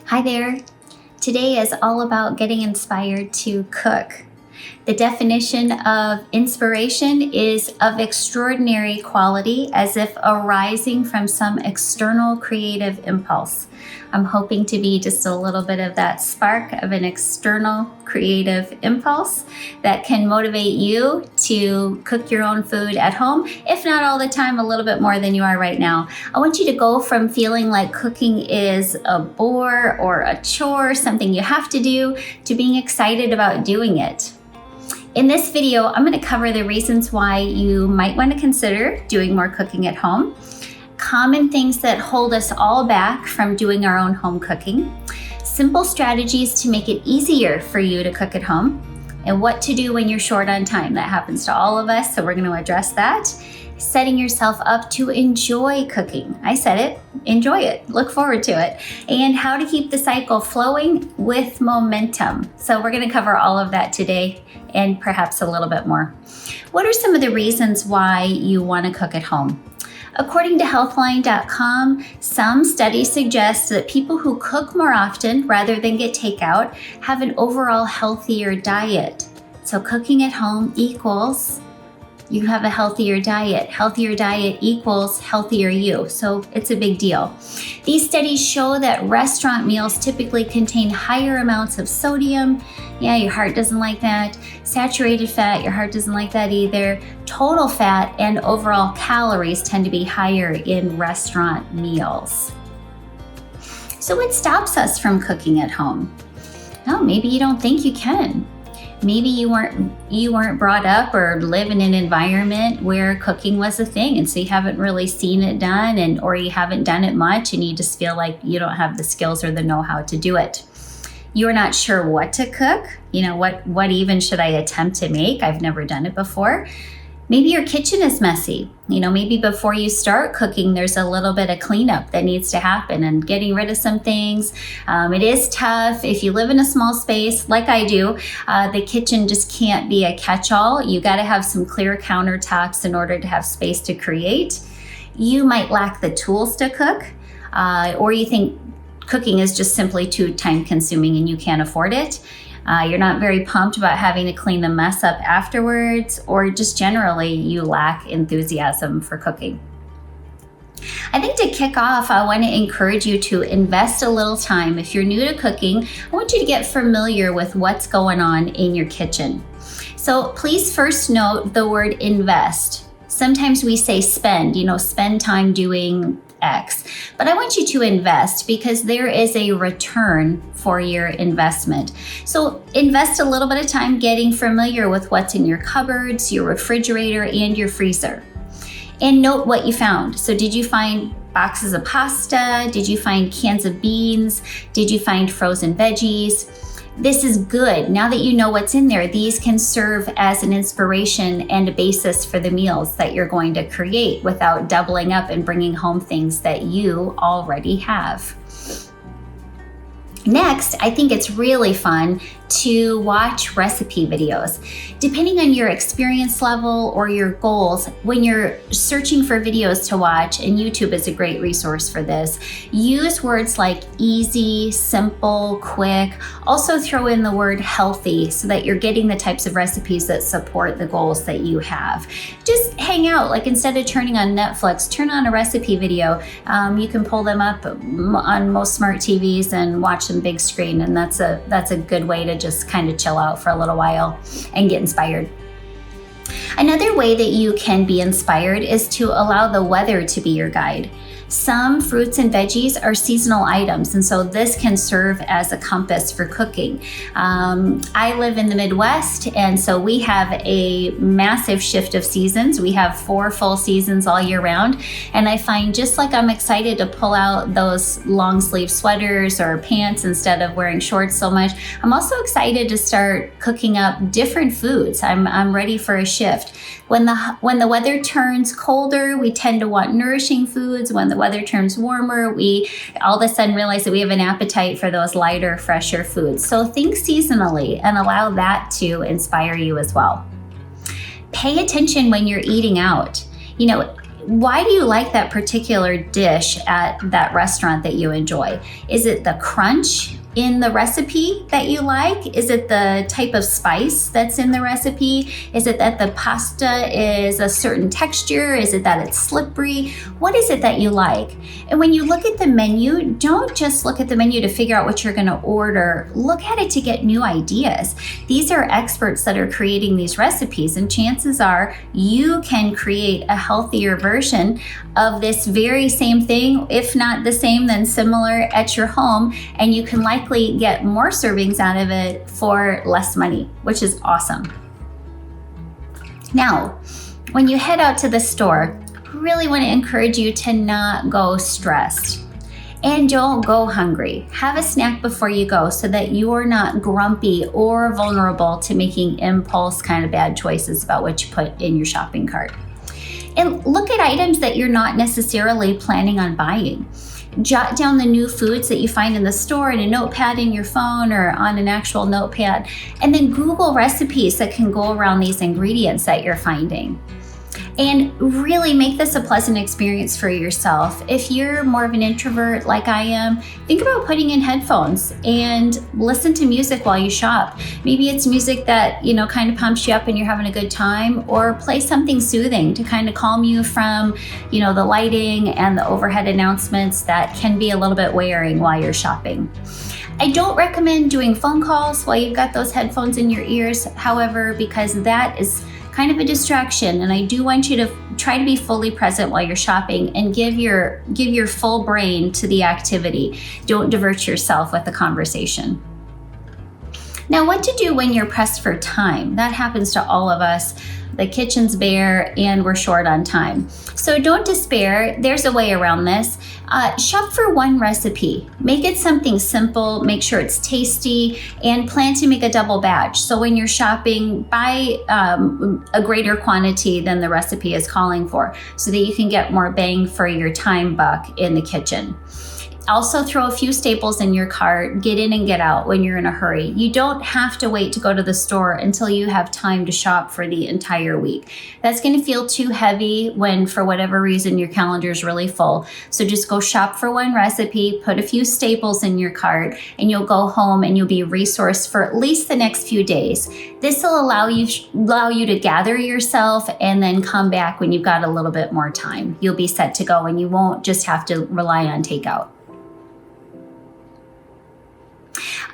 Hi there. Today is all about getting inspired to cook. The definition of inspiration is of extraordinary quality, as if arising from some external creative impulse. I'm hoping to be just a little bit of that spark of an external creative impulse that can motivate you to cook your own food at home, if not all the time, a little bit more than you are right now. I want you to go from feeling like cooking is a bore or a chore, something you have to do, to being excited about doing it. In this video, I'm going to cover the reasons why you might want to consider doing more cooking at home, common things that hold us all back from doing our own home cooking, simple strategies to make it easier for you to cook at home, and what to do when you're short on time. That happens to all of us, so we're going to address that. Setting yourself up to enjoy cooking. I said it, enjoy it, look forward to it. And how to keep the cycle flowing with momentum. So we're going to cover all of that today and perhaps a little bit more. What are some of the reasons why you want to cook at home? According to Healthline.com, some studies suggest that people who cook more often rather than get takeout have an overall healthier diet. So cooking at home equals you have a healthier diet. Healthier diet equals healthier you. So it's a big deal. These studies show that restaurant meals typically contain higher amounts of sodium. Yeah, your heart doesn't like that. Saturated fat, your heart doesn't like that either. Total fat and overall calories tend to be higher in restaurant meals. So what stops us from cooking at home? Oh, maybe you don't think you can. Maybe you weren't brought up or live in an environment where cooking was a thing, and so you haven't really seen it done, or you haven't done it much, and you just feel like you don't have the skills or the know-how to do it. You're not sure what to cook. What even should I attempt to make? I've never done it before. Maybe your kitchen is messy. Maybe before you start cooking, there's a little bit of cleanup that needs to happen and getting rid of some things. It is tough. If you live in a small space like I do, the kitchen just can't be a catch-all. You got to have some clear countertops in order to have space to create. You might lack the tools to cook, or you think cooking is just simply too time-consuming and you can't afford it. You're not very pumped about having to clean the mess up afterwards, or just generally you lack enthusiasm for cooking. I think to kick off, I want to encourage you to invest a little time. If you're new to cooking, I want you to get familiar with what's going on in your kitchen. So please first note the word invest. Sometimes we say spend, spend time doing X. But I want you to invest because there is a return for your investment. So invest a little bit of time getting familiar with what's in your cupboards, your refrigerator, and your freezer. And note what you found. So did you find boxes of pasta? Did you find cans of beans? Did you find frozen veggies? This is good. Now that you know what's in there, these can serve as an inspiration and a basis for the meals that you're going to create without doubling up and bringing home things that you already have. Next, I think it's really fun to watch recipe videos. Depending on your experience level or your goals, when you're searching for videos to watch, and YouTube is a great resource for this, use words like easy, simple, quick. Also throw in the word healthy so that you're getting the types of recipes that support the goals that you have. Just hang out, like instead of turning on Netflix, turn on a recipe video. You can pull them up on most smart TVs and watch them big screen, and that's a good way to just kind of chill out for a little while and get inspired. Another way that you can be inspired is to allow the weather to be your guide. Some fruits and veggies are seasonal items, and so this can serve as a compass for cooking. I live in the Midwest, and so we have a massive shift of seasons. We have 4 full seasons all year round, and I find just like I'm excited to pull out those long sleeve sweaters or pants instead of wearing shorts so much, I'm also excited to start cooking up different foods. I'm ready for a shift. When the weather turns colder, we tend to want nourishing foods. When the weather turns warmer, we all of a sudden realize that we have an appetite for those lighter, fresher foods. So think seasonally and allow that to inspire you as well. Pay attention when you're eating out. why do you like that particular dish at that restaurant that you enjoy? Is it the crunch in the recipe that you like? Is it the type of spice that's in the recipe? Is it that the pasta is a certain texture? Is it that it's slippery? What is it that you like? And when you look at the menu, don't just look at the menu to figure out what you're going to order. Look at it to get new ideas. These are experts that are creating these recipes, and chances are you can create a healthier version of this very same thing, if not the same, then similar at your home, and you can likely get more servings out of it for less money, which is awesome. Now, when you head out to the store, I really want to encourage you to not go stressed. And don't go hungry. Have a snack before you go so that you're not grumpy or vulnerable to making impulse kind of bad choices about what you put in your shopping cart. And look at items that you're not necessarily planning on buying. Jot down the new foods that you find in the store in a notepad in your phone or on an actual notepad, and then Google recipes that can go around these ingredients that you're finding. And really make this a pleasant experience for yourself. If you're more of an introvert like I am, think about putting in headphones and listen to music while you shop. Maybe it's music that, kind of pumps you up and you're having a good time, or play something soothing to kind of calm you from, the lighting and the overhead announcements that can be a little bit wearing while you're shopping. I don't recommend doing phone calls while you've got those headphones in your ears, however, because that is kind of a distraction, and I do want you to try to be fully present while you're shopping and give your full brain to the activity. Don't divert yourself with the conversation. Now, what to do when you're pressed for time? That happens to all of us. The kitchen's bare and we're short on time. So don't despair. There's a way around this. Shop for one recipe. Make it something simple, make sure it's tasty, and plan to make a double batch. So when you're shopping, buy a greater quantity than the recipe is calling for so that you can get more bang for your time buck in the kitchen. Also throw a few staples in your cart, get in and get out when you're in a hurry. You don't have to wait to go to the store until you have time to shop for the entire week. That's going to feel too heavy when, for whatever reason, your calendar is really full. So just go shop for one recipe, put a few staples in your cart, and you'll go home and you'll be resourced for at least the next few days. This will allow you to gather yourself and then come back when you've got a little bit more time. You'll be set to go and you won't just have to rely on takeout.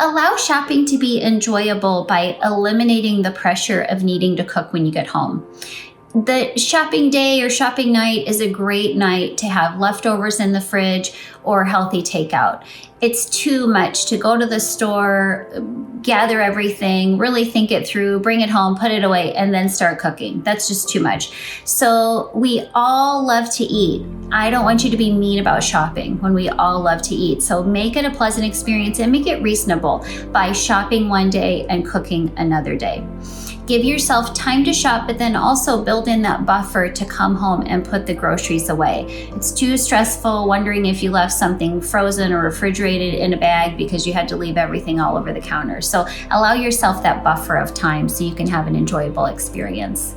Allow shopping to be enjoyable by eliminating the pressure of needing to cook when you get home. The shopping day or shopping night is a great night to have leftovers in the fridge or healthy takeout. It's too much to go to the store, gather everything, really think it through, bring it home, put it away, and then start cooking. That's just too much. So we all love to eat. I don't want you to be mean about shopping when we all love to eat. So make it a pleasant experience and make it reasonable by shopping one day and cooking another day. Give yourself time to shop, but then also build in that buffer to come home and put the groceries away. It's too stressful wondering if you left something frozen or refrigerated in a bag because you had to leave everything all over the counter. So allow yourself that buffer of time so you can have an enjoyable experience.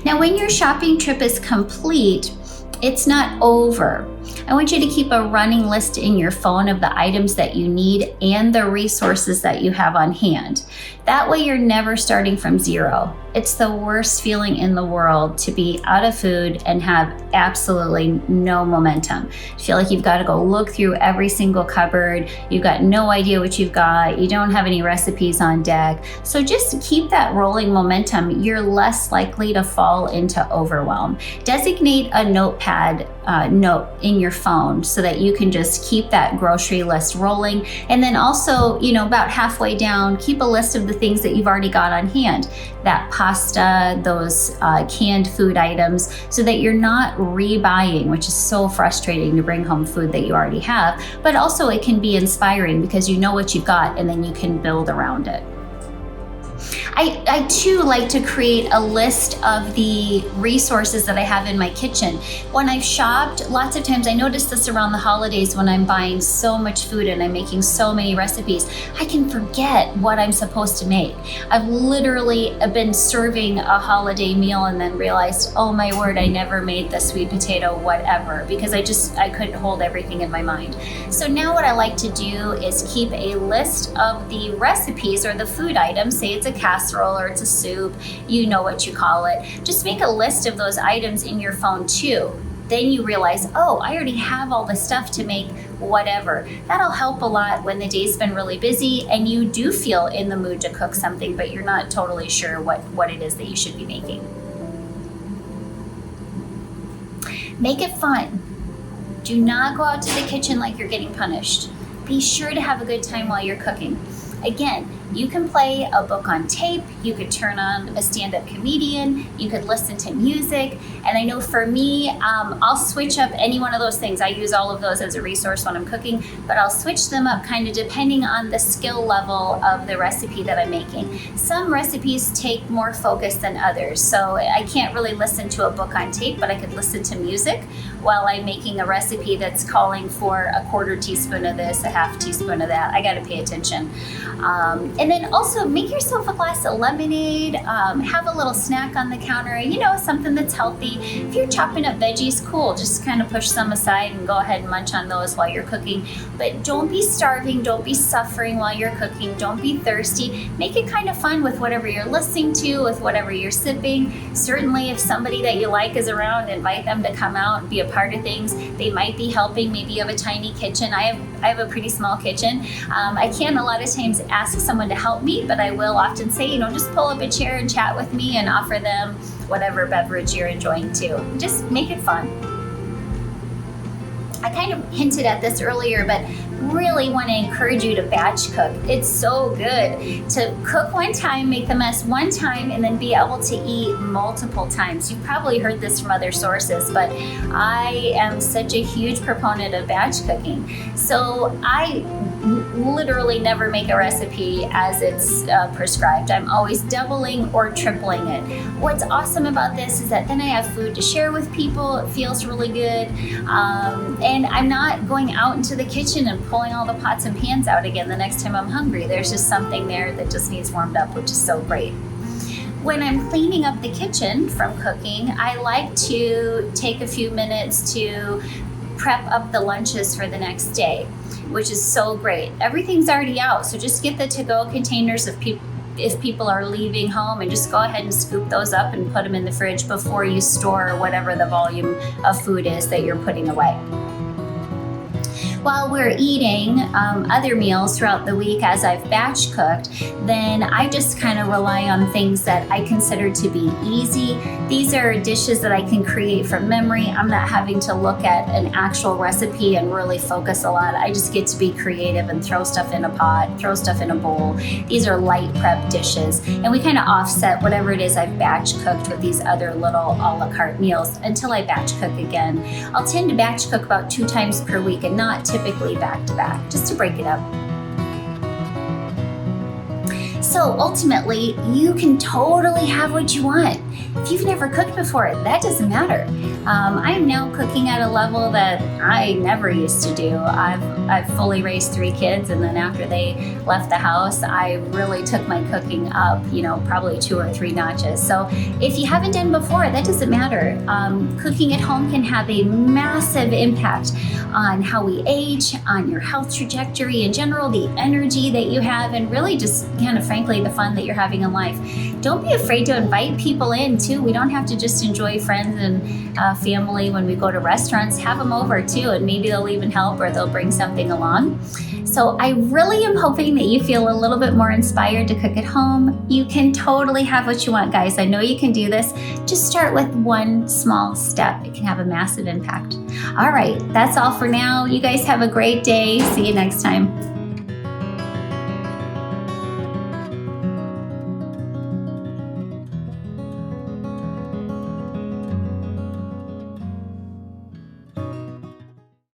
Now, when your shopping trip is complete, it's not over. I want you to keep a running list in your phone of the items that you need and the resources that you have on hand. That way you're never starting from zero. It's the worst feeling in the world to be out of food and have absolutely no momentum. Feel like you've got to go look through every single cupboard. You've got no idea what you've got. You don't have any recipes on deck. So just keep that rolling momentum. You're less likely to fall into overwhelm. Designate a notepad note in your phone so that you can just keep that grocery list rolling. And then also, about halfway down, keep a list of the things that you've already got on hand. That pasta, those canned food items, so that you're not rebuying, which is so frustrating to bring home food that you already have. But also it can be inspiring because you know what you've got and then you can build around it. I too like to create a list of the resources that I have in my kitchen. When I've shopped, lots of times I notice this around the holidays when I'm buying so much food and I'm making so many recipes, I can forget what I'm supposed to make. I've literally been serving a holiday meal and then realized, oh my word, I never made the sweet potato whatever, because I couldn't hold everything in my mind. So now what I like to do is keep a list of the recipes or the food items. Say it's a casserole or it's a soup, you know what you call it. Just make a list of those items in your phone too. Then you realize, oh, I already have all the stuff to make whatever. That'll help a lot when the day's been really busy and you do feel in the mood to cook something, but you're not totally sure what it is that you should be making. Make it fun. Do not go out to the kitchen like you're getting punished. Be sure to have a good time while you're cooking. Again, you can play a book on tape, you could turn on a stand-up comedian, you could listen to music, and I know for me, I'll switch up any one of those things. I use all of those as a resource when I'm cooking, but I'll switch them up kind of depending on the skill level of the recipe that I'm making. Some recipes take more focus than others, so I can't really listen to a book on tape, but I could listen to music while I'm making a recipe that's calling for a 1/4 teaspoon of this, a 1/2 teaspoon of that. I gotta pay attention. And then also make yourself a glass of lemonade, have a little snack on the counter, something that's healthy. If you're chopping up veggies, cool, just kind of push some aside and go ahead and munch on those while you're cooking. But don't be starving, don't be suffering while you're cooking, don't be thirsty. Make it kind of fun with whatever you're listening to, with whatever you're sipping. Certainly if somebody that you like is around, invite them to come out and be a part of things. They might be helping, maybe you have a tiny kitchen. I have a pretty small kitchen. I can't a lot of times ask someone to help me, but I will often say, just pull up a chair and chat with me and offer them whatever beverage you're enjoying too. Just make it fun. I kind of hinted at this earlier, but really want to encourage you to batch cook. It's so good to cook one time, make the mess one time, and then be able to eat multiple times. You've probably heard this from other sources, but I am such a huge proponent of batch cooking. So I literally never make a recipe as it's prescribed. I'm always doubling or tripling it. What's awesome about this is that then I have food to share with people. It feels really good. And I'm not going out into the kitchen and pulling all the pots and pans out again the next time I'm hungry. There's just something there that just needs warmed up, which is so great. When I'm cleaning up the kitchen from cooking, I like to take a few minutes to prep up the lunches for the next day, which is so great. Everything's already out, so just get the to-go containers if people are leaving home, and just go ahead and scoop those up and put them in the fridge before you store whatever the volume of food is that you're putting away. While we're eating other meals throughout the week as I've batch cooked, then I just kind of rely on things that I consider to be easy. These are dishes that I can create from memory. I'm not having to look at an actual recipe and really focus a lot. I just get to be creative and throw stuff in a pot, throw stuff in a bowl. These are light prep dishes, and we kind of offset whatever it is I've batch cooked with these other little a la carte meals until I batch cook again. I'll tend to batch cook about 2 times per week and not typically back to back, just to break it up. So ultimately, you can totally have what you want. If you've never cooked before, that doesn't matter. I'm now cooking at a level that I never used to do. I've fully raised 3 kids, and then after they left the house, I really took my cooking up, probably 2 or 3 notches. So if you haven't done before, that doesn't matter. Cooking at home can have a massive impact on how we age, on your health trajectory in general, the energy that you have, and really just kind of frankly the fun that you're having in life. Don't be afraid to invite people in too. We don't have to just enjoy friends and family when we go to restaurants. Have them over too, and maybe they'll even help or they'll bring something along. So I really am hoping that you feel a little bit more inspired to cook at home. You can totally have what you want, guys. I know you can do this. Just start with one small step. It can have a massive impact. All right, that's all for now. You guys have a great day. See you next time.